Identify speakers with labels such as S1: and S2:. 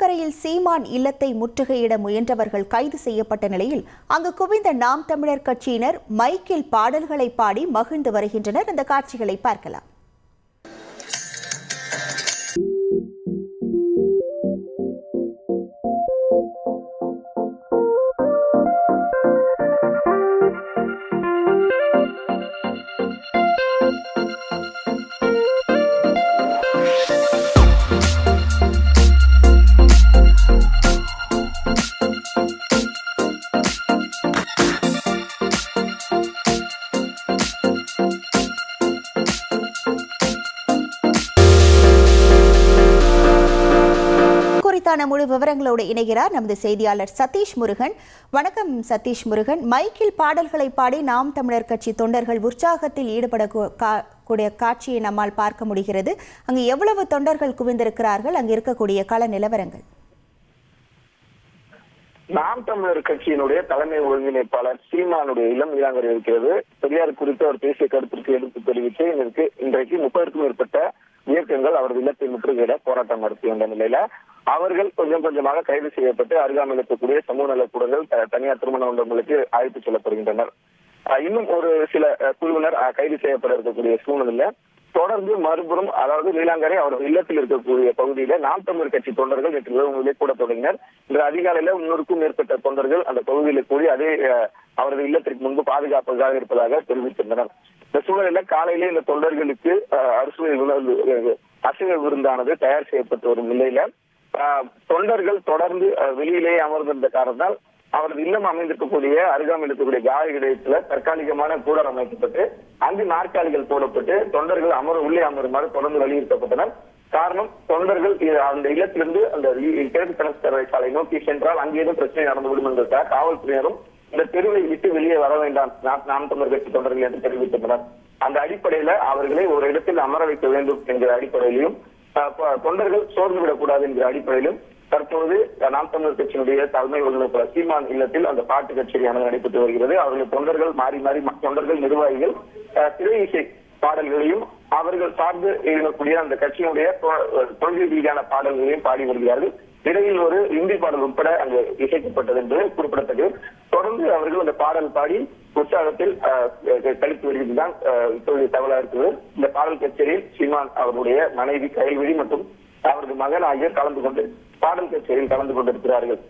S1: நீலாங்கரையில் சீமான் இல்லத்தை முற்றுகையிட முயன்றவர்கள் கைது செய்யப்பட்ட நிலையில் அங்கு குவிந்த நாம் தமிழர் கட்சியினர் மைக்கில் பாடல்களை பாடி மகிழ்ந்து வருகின்றனர். அந்த காட்சிகளை பார்க்கலாம். முழு விவரங்களோடு இணைகிறார் நமது செய்தியாளர் சதீஷ் முருகன். வணக்கம் சதீஷ் முருகன். மைக்கில் பாடல்களை பாடி நாம் தமிழர் கட்சி தொண்டர்கள் உற்சாகத்தில் ஈடுபடக்கூடிய காட்சியை நம்மால் பார்க்க முடிகிறது. அங்கு எவ்வளவு தொண்டர்கள் குவிந்திருக்கிறார்கள்? அங்கு இருக்கக்கூடிய கள நிலவரங்கள்.
S2: நாம் தமிழர் கட்சியினுடைய தலைமை ஒருங்கிணைப்பாளர் சீமானுடைய இல்லம் நீலாங்கரை இருக்கிறது. பெரியார் குறித்து அவர் பேசிய கருத்திற்கு எடுத்து தெரிவித்து இன்றைக்கு 30க்கும் மேற்பட்ட இயக்கங்கள் அவரது இல்லத்தை முற்றுகையிட போராட்டம் நடத்தி வந்த நிலையில அவர்கள் கொஞ்சம் கொஞ்சமாக கைது செய்யப்பட்டு அருகாமையில் இருக்கக்கூடிய சமூக நலக்கூடங்கள், தனியார் திருமண மண்டபங்களுக்கு அழைத்து செல்லப்படுகின்றனர். இன்னும் ஒரு சில குழுவினர் கைது செய்யப்பட இருக்கக்கூடிய சூழ்நிலையில தொடர்ந்து மறுபுறம், அதாவது நீலாங்கரை அவரது இல்லத்தில் இருக்கக்கூடிய பகுதியில நாம் தமிழர் கட்சி தொண்டர்கள் நேற்று இரவு கூட தொடங்கினர். இன்று அதிகாலையில 300க்கும் மேற்பட்ட தொண்டர்கள் அந்த பகுதியில் கூடி அதே அவரது இல்லத்திற்கு முன்பு பாதுகாப்பாக இருப்பதாக தெரிவித்திருந்தனர். இந்த சூழலில காலையிலே இந்த தொண்டர்களுக்கு அசைவ விருந்தானது தயார் செய்யப்பட்டு வரும் நிலையில தொண்டர்கள் தொடர்ந்து வெளியிலேயே அமர்ந்திருந்த காரணத்தால் அவரது இல்லம் அமைந்திருக்கக்கூடிய அருகாமையில் இருக்கக்கூடிய காலி இடையத்துல தற்காலிகமான கூடர் அமைக்கப்பட்டு அங்கு நாற்காலிகள் போடப்பட்டு தொண்டர்கள் உள்ளே அமருமாறு தொடர்ந்து வலியுறுத்தப்பட்டனர். காரணம், தொண்டர்கள் அந்த இல்லத்திலிருந்து அந்த கிழக்கு கடற்கரை சாலை நோக்கி சென்றால் அங்கே ஏதும் பிரச்சனை நடந்துவிடும் என்ற காவல்துறையினரும் இந்த தெருவை விட்டு வெளியே வர வேண்டாம் நாம் தமிழர் கட்சி தொண்டர்கள் என்று தெரிவித்தனர். அந்த அடிப்படையில அவர்களை ஒரு இடத்தில் அமர வைக்க வேண்டும் என்கிற அடிப்படையிலும் தொண்டர்கள் சோர்ந்து விடக்கூடாது என்கிற அடிப்படையிலும் தற்போது நாம் தமிழர் கட்சியினுடைய தலைமை ஒருங்கிணைப்பாளர் சீமான் இல்லத்தில் அந்த பாட்டு கச்சேரியானது நடைபெற்று வருகிறது. அவர்கள் தொண்டர்கள் மாறி மாறி தொண்டர்கள் நிர்வாகிகள் திரை இசை பாடல்களையும் அவர்கள் சார்ந்து இருக்கக்கூடிய அந்த கட்சியினுடைய கொள்கை ரீதியான பாடல்களையும் பாடி வருகிறார்கள். இடையில் ஒரு இந்தி பாடல் உட்பட அங்கு இசைக்கப்பட்டது என்று குறிப்பிடத்தக்கது. தொடர்ந்து அவர்கள் அந்த பாடல் பாடி உற்சாகத்தில் கழித்து வருகிறதுதான் இப்போதைய தகவலாக இருக்குது. இந்த பாடல் கச்சேரியில் சீமான் அவருடைய மனைவி கைல்விழி மற்றும் அவரது மகன் ஆகியோர் கலந்து கொண்டு பாடல் கச்சேரியில் கலந்து கொண்டிருக்கிறார்கள்.